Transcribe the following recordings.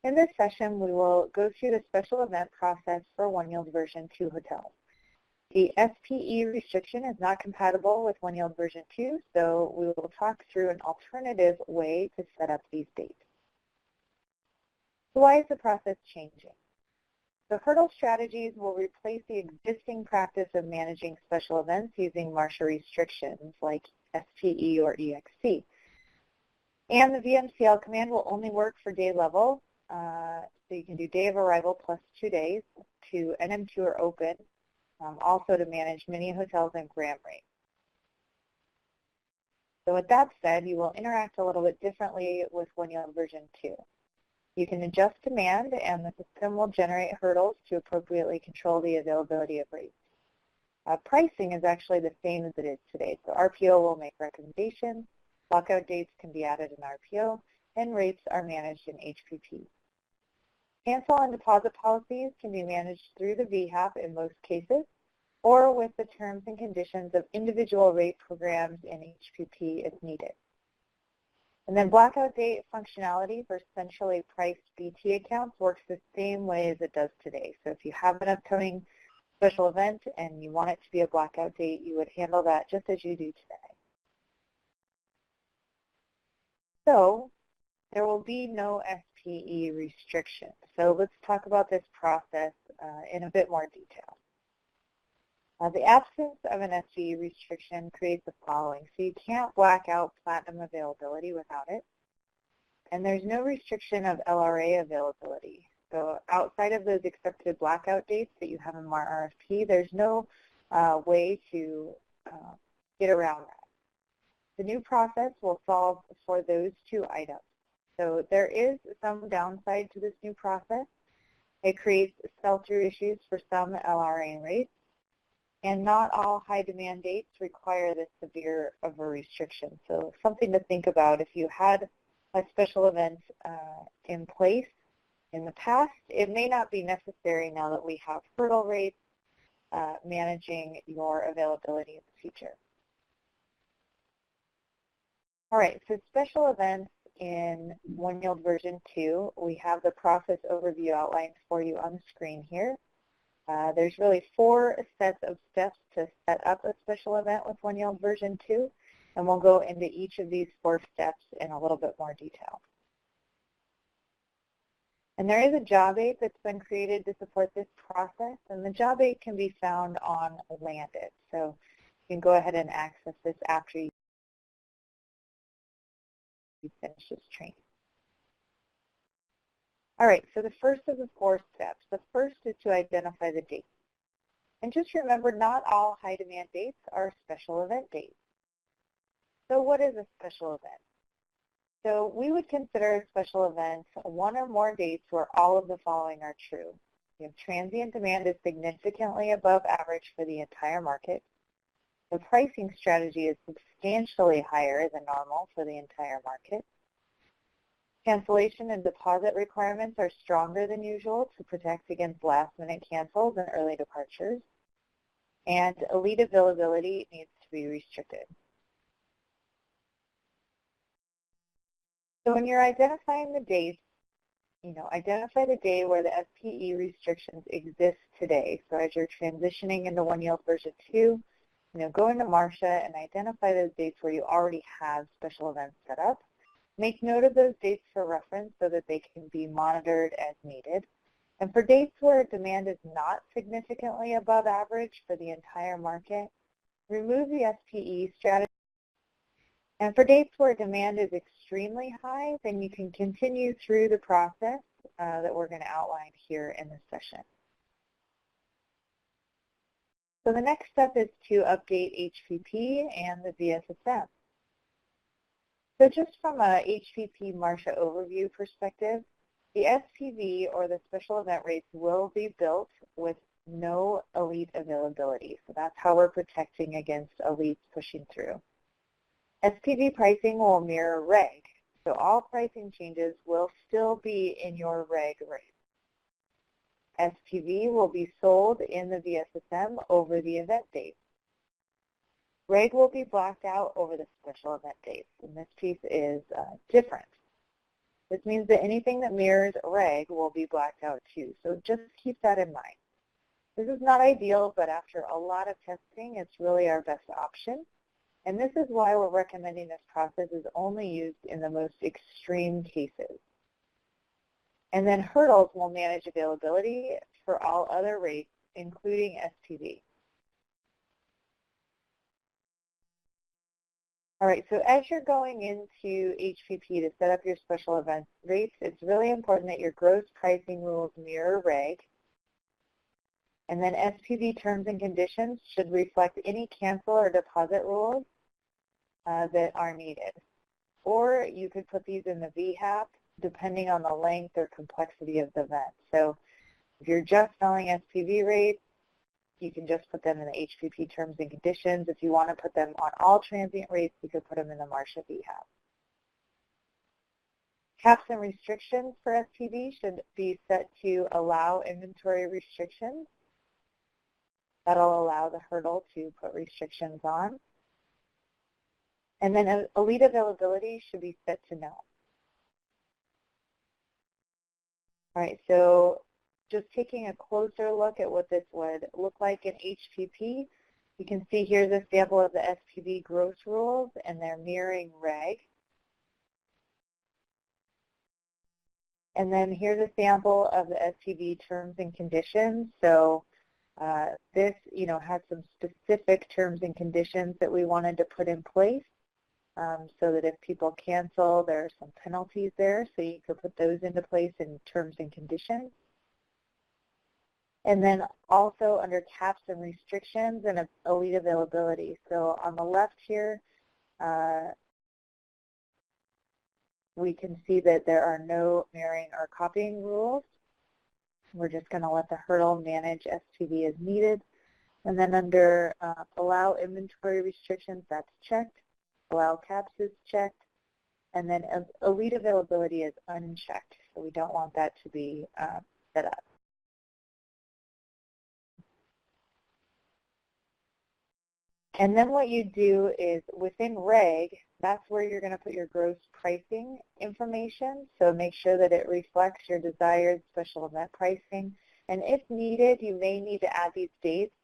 In this session, we will go through the special event process for OneYield version 2 hotels. The SPE restriction is not compatible with OneYield version 2, so we will talk through an alternative way to set up these dates. So why is the process changing? The hurdle strategies will replace the existing practice of managing special events using MARSHA restrictions like SPE or EXC. And the VMCL command will only work for day level, so you can do day of arrival plus 2 days to NM2 or open, also to manage mini hotels and gram rate. So with that said, you will interact a little bit differently with OneYield version 2. You can adjust demand, and the system will generate hurdles to appropriately control the availability of rates. Pricing is actually the same as it is today. So RPO will make recommendations, lockout dates can be added in RPO, and rates are managed in HPP. Cancel and deposit policies can be managed through the VHAP in most cases, or with the terms and conditions of individual rate programs in HPP if needed. And then blackout date functionality for centrally priced BT accounts works the same way as it does today. So if you have an upcoming special event and you want it to be a blackout date, you would handle that just as you do today. So there will be no SPE restriction. So let's talk about this process in a bit more detail. The absence of an SPE restriction creates the following. So you can't black out platinum availability without it. And there's no restriction of LRA availability. So outside of those accepted blackout dates that you have in MAR RFP, there's no way to get around that. The new process will solve for those 2 items. So there is some downside to this new process. It creates sell-through issues for some LRA rates. And not all high demand dates require this severe of a restriction. So something to think about. If you had a special event in place in the past, it may not be necessary now that we have hurdle rates managing your availability in the future. All right, so special events in OneYield version 2, we have the process overview outlined for you on the screen here. There's really 4 sets of steps to set up a special event with OneYield version 2, and we'll go into each of these 4 steps in a little bit more detail. And there is a job aid that's been created to support this process, and the job aid can be found on Landit. So you can go ahead and access this after you finish this training. All right, so the first of the 4 steps. The first is to identify the date. And just remember, not all high demand dates are special event dates. So what is a special event? So we would consider a special event 1 or more dates where all of the following are true. You have transient demand is significantly above average for the entire market. The pricing strategy is substantially higher than normal for the entire market. Cancellation and deposit requirements are stronger than usual to protect against last-minute cancels and early departures. And elite availability needs to be restricted. So when you're identifying the dates, identify the day where the SPE restrictions exist today. So as you're transitioning into OneYield version 2, go into MARSHA and identify those dates where you already have special events set up. Make note of those dates for reference so that they can be monitored as needed. And for dates where demand is not significantly above average for the entire market, remove the SPE strategy. And for dates where demand is extremely high, then you can continue through the process that we're going to outline here in this session. So the next step is to update HPP and the VSSM. So just from a HPP MARSHA overview perspective, the SPV or the special event rates will be built with no elite availability. So that's how we're protecting against elites pushing through. SPV pricing will mirror reg. So all pricing changes will still be in your reg rate. SPV will be sold in the VSSM over the event date. Reg will be blacked out over the special event dates, and this piece is different. This means that anything that mirrors reg will be blacked out too, so just keep that in mind. This is not ideal, but after a lot of testing, it's really our best option. And this is why we're recommending this process is only used in the most extreme cases. And then hurdles will manage availability for all other rates, including SPV. All right, so as you're going into HPP to set up your special event rates, it's really important that your gross pricing rules mirror reg. And then SPV terms and conditions should reflect any cancel or deposit rules that are needed. Or you could put these in the VHAP depending on the length or complexity of the event. So if you're just selling SPV rates, you can just put them in the HPP terms and conditions. If you want to put them on all transient rates, you could put them in the Marcia VHAP. Caps and restrictions for SPV should be set to allow inventory restrictions. That'll allow the hurdle to put restrictions on. And then elite availability should be set to no. All right, so just taking a closer look at what this would look like in HPP, you can see here's a sample of the SPV gross rules, and they're mirroring reg. And then here's a sample of the SPV terms and conditions. So this, has some specific terms and conditions that we wanted to put in place so that if people cancel, there are some penalties there. So you could put those into place in terms and conditions. And then also under caps and restrictions and elite availability. So on the left here, we can see that there are no mirroring or copying rules. We're just going to let the hurdle manage SPV as needed. And then under allow inventory restrictions, that's checked. Allow caps is checked. And then elite availability is unchecked. So we don't want that to be set up. And then what you do is within reg, that's where you're going to put your gross pricing information. So make sure that it reflects your desired special event pricing. And if needed, you may need to add these dates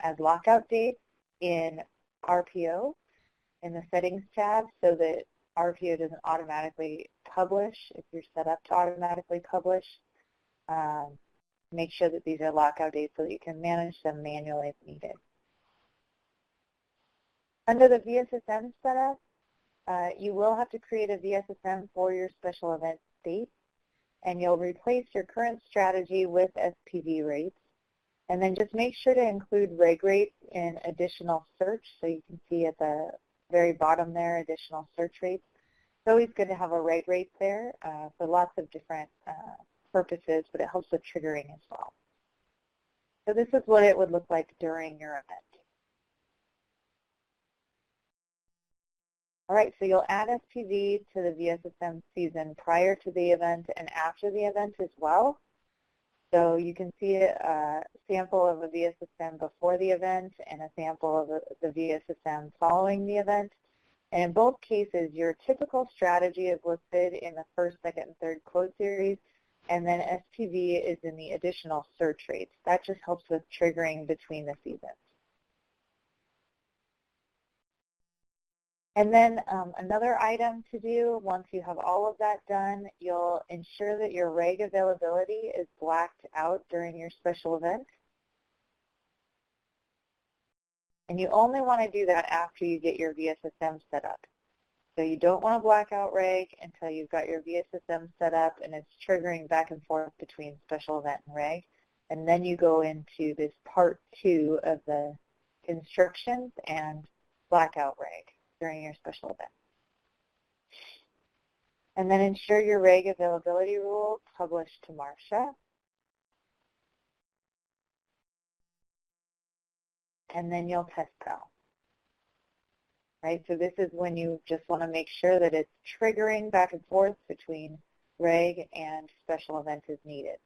as lockout dates in RPO in the settings tab so that RPO doesn't automatically publish if you're set up to automatically publish. Make sure that these are lockout dates so that you can manage them manually if needed. Under the VSSM setup, you will have to create a VSSM for your special event state, and you'll replace your current strategy with SPV rates. And then just make sure to include reg rates in additional search, so you can see at the very bottom there, additional search rates. It's always good to have a reg rate there for lots of different purposes, but it helps with triggering as well. So this is what it would look like during your event. All right, so you'll add SPV to the VSSM season prior to the event and after the event as well. So you can see a sample of a VSSM before the event and a sample of the VSSM following the event. And in both cases, your typical strategy is listed in the first, second, and third quote series, and then SPV is in the additional search rates. That just helps with triggering between the seasons. And then another item to do, once you have all of that done, you'll ensure that your reg availability is blacked out during your special event. And you only want to do that after you get your VSSM set up. So you don't want to black out reg until you've got your VSSM set up and it's triggering back and forth between special event and reg. And then you go into this part 2 of the instructions and blackout reg during your special event. And then ensure your reg availability rule published to Marcia. And then you'll test sell. Right, so this is when you just want to make sure that it's triggering back and forth between reg and special event as needed.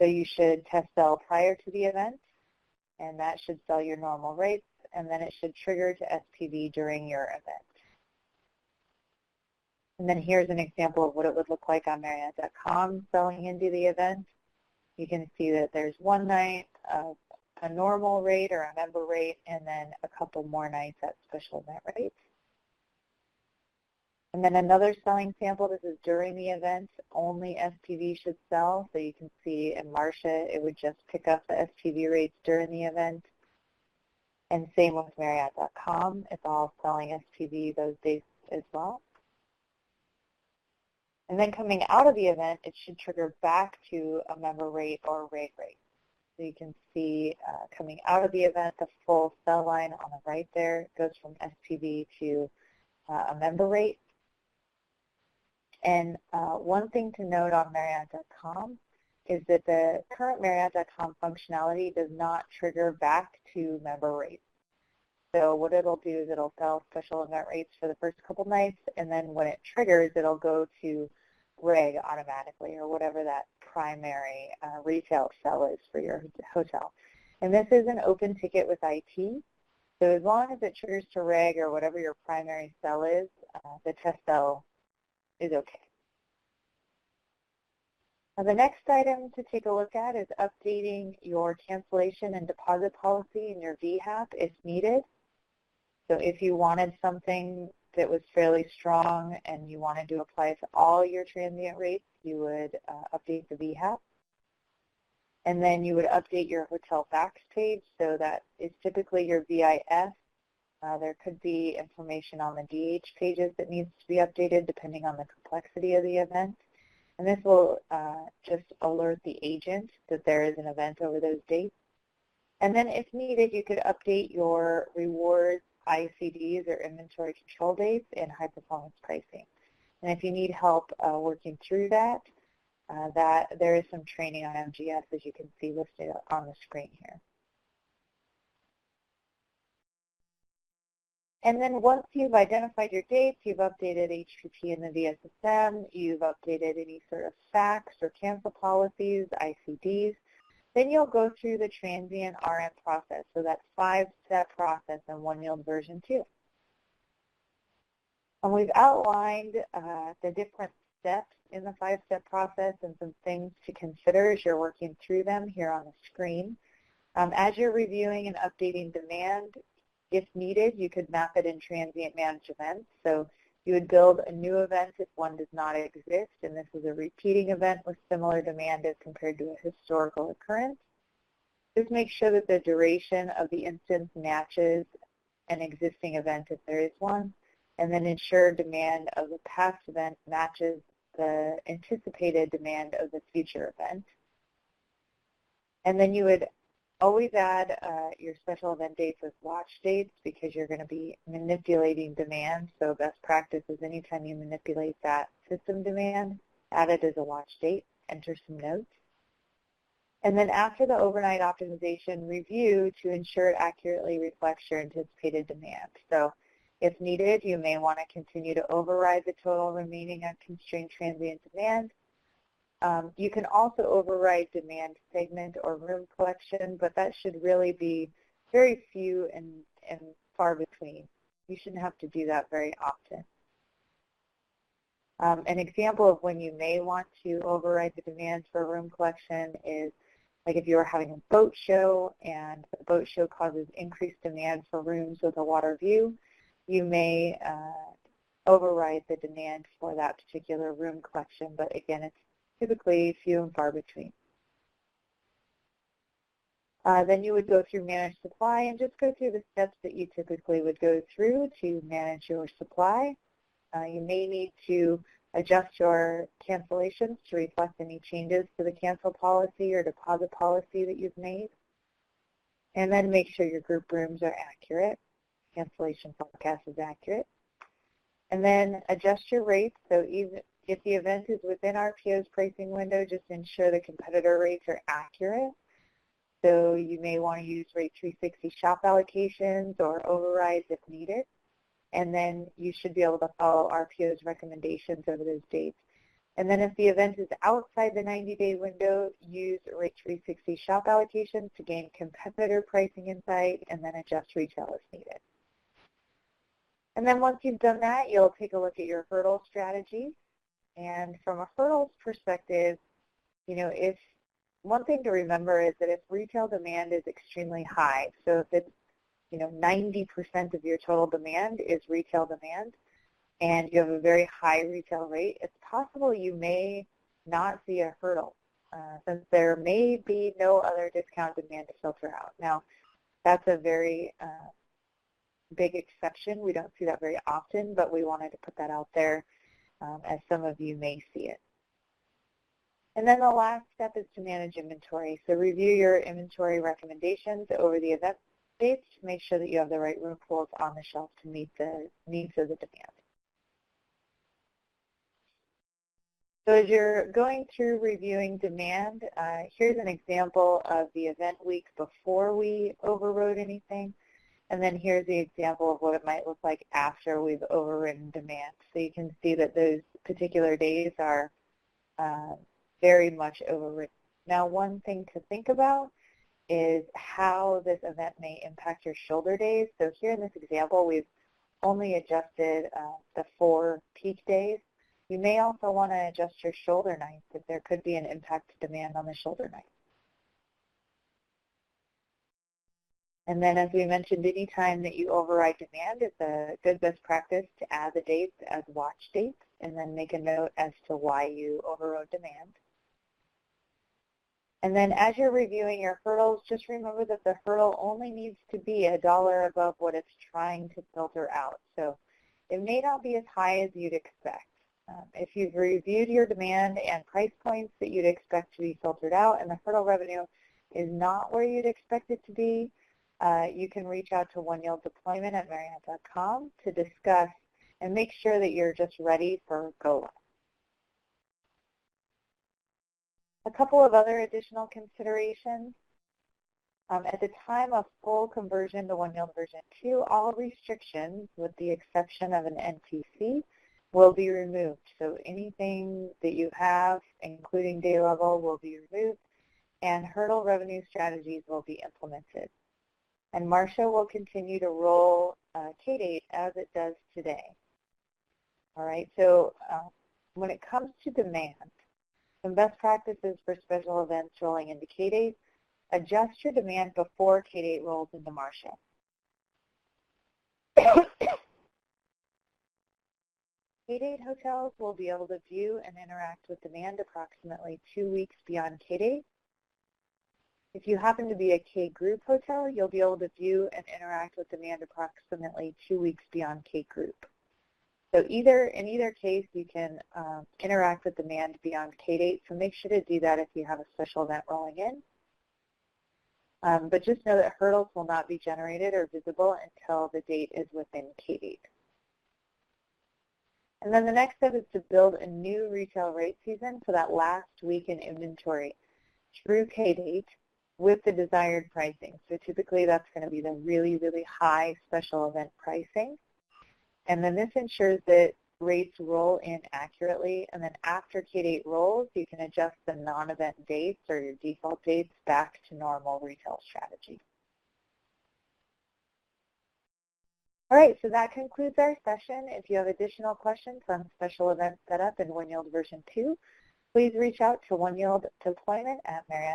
So you should test sell prior to the event, and that should sell your normal rates, and then it should trigger to SPV during your event. And then here's an example of what it would look like on Marriott.com selling into the event. You can see that there's one night of a normal rate or a member rate, and then a couple more nights at special event rates. And then another selling sample, this is during the event, only SPV should sell. So you can see in Marcia, it would just pick up the SPV rates during the event. And same with Marriott.com, it's all selling SPV those days as well. And then coming out of the event, it should trigger back to a member rate or rate rate. So you can see coming out of the event, the full sell line on the right there goes from SPV to a member rate. And one thing to note on Marriott.com is that the current Marriott.com functionality does not trigger back to member rates. So what it'll do is it'll sell special event rates for the first couple nights, and then when it triggers, it'll go to reg automatically, or whatever that primary retail sell is for your hotel. And this is an open ticket with IT. So as long as it triggers to reg or whatever your primary sell is, the test sell is okay. Now the next item to take a look at is updating your cancellation and deposit policy in your VHAP if needed. So if you wanted something that was fairly strong and you wanted to apply it to all your transient rates, you would update the VHAP. And then you would update your hotel facts page, so that is typically your VIS. There could be information on the DH pages that needs to be updated depending on the complexity of the event. And this will just alert the agent that there is an event over those dates. And then if needed, you could update your rewards, ICDs, or inventory control dates in high performance pricing. And if you need help working through that, there is some training on MGS, as you can see listed on the screen here. And then once you've identified your dates, you've updated HPP in the VSSM, you've updated any sort of facts or cancel policies, ICDs, then you'll go through the transient RM process. So that's 5-step process in OneYield version 2. And we've outlined the different steps in the 5-step process and some things to consider as you're working through them here on the screen. As you're reviewing and updating demand, if needed, you could map it in transient managed events. So you would build a new event if one does not exist, and this is a repeating event with similar demand as compared to a historical occurrence. Just make sure that the duration of the instance matches an existing event if there is one, and then ensure demand of the past event matches the anticipated demand of the future event. And then you would always add your special event dates as watch dates, because you're going to be manipulating demand. So best practice is anytime you manipulate that system demand, add it as a watch date, enter some notes. And then after the overnight optimization, review to ensure it accurately reflects your anticipated demand. So if needed, you may want to continue to override the total remaining unconstrained transient demand. You can also override demand segment or room collection, but that should really be very few and far between. You shouldn't have to do that very often. An example of when you may want to override the demand for room collection is like if you are having a boat show and the boat show causes increased demand for rooms with a water view, you may override the demand for that particular room collection, but again, it's typically few and far between. Then you would go through manage supply and just go through the steps that you typically would go through to manage your supply. You may need to adjust your cancellations to reflect any changes to the cancel policy or deposit policy that you've made. And then make sure your group rooms are accurate. Cancellation forecast is accurate. And then adjust your rates. So even if the event is within RPO's pricing window, just ensure the competitor rates are accurate. So you may want to use Rate 360 shop allocations or overrides if needed. And then you should be able to follow RPO's recommendations over those dates. And then if the event is outside the 90-day window, use Rate 360 shop allocations to gain competitor pricing insight and then adjust retail as needed. And then once you've done that, you'll take a look at your hurdle strategy. And from a hurdles perspective, if one thing to remember is that if retail demand is extremely high, so if it's 90% of your total demand is retail demand, and you have a very high retail rate, it's possible you may not see a hurdle, since there may be no other discount demand to filter out. Now, that's a very big exception. We don't see that very often, but we wanted to put that out there as some of you may see it. And then the last step is to manage inventory. So review your inventory recommendations over the event dates to make sure that you have the right room pools on the shelf to meet the needs of the demand. So as you're going through reviewing demand, here's an example of the event week before we overrode anything. And then here's the example of what it might look like after we've overridden demand. So you can see that those particular days are very much overridden. Now, one thing to think about is how this event may impact your shoulder days. So here in this example, we've only adjusted the 4 peak days. You may also want to adjust your shoulder nights if there could be an impact to demand on the shoulder nights. And then as we mentioned, any time that you override demand, it's a good best practice to add the dates as watch dates and then make a note as to why you overrode demand. And then as you're reviewing your hurdles, just remember that the hurdle only needs to be $1 above what it's trying to filter out. So it may not be as high as you'd expect. If you've reviewed your demand and price points that you'd expect to be filtered out and the hurdle revenue is not where you'd expect it to be, you can reach out to OneYieldDeployment@Marriott.com to discuss and make sure that you're just ready for go-live. A couple of other additional considerations. At the time of full conversion to OneYield version 2, all restrictions, with the exception of an NTC, will be removed. So anything that you have, including day level, will be removed, and hurdle revenue strategies will be implemented. And Marcia will continue to roll K-Date as it does today. All right, so when it comes to demand, some best practices for special events rolling into K-Date: adjust your demand before K-Date rolls into Marcia. K-Date hotels will be able to view and interact with demand approximately 2 weeks beyond K-Date. If you happen to be a K-Group hotel, you'll be able to view and interact with demand approximately 2 weeks beyond K-Group. So in either case, you can interact with demand beyond K-Date, so make sure to do that if you have a special event rolling in. But just know that hurdles will not be generated or visible until the date is within K-Date. And then the next step is to build a new retail rate season for that last week in inventory through K-Date with the desired pricing. So typically that's going to be the really, really high special event pricing. And then this ensures that rates roll in accurately, and then after K-Date rolls, you can adjust the non-event dates or your default dates back to normal retail strategy. All right, so that concludes our session. If you have additional questions on special event setup in OneYield version 2, please reach out to OneYield Deployment at Marriott.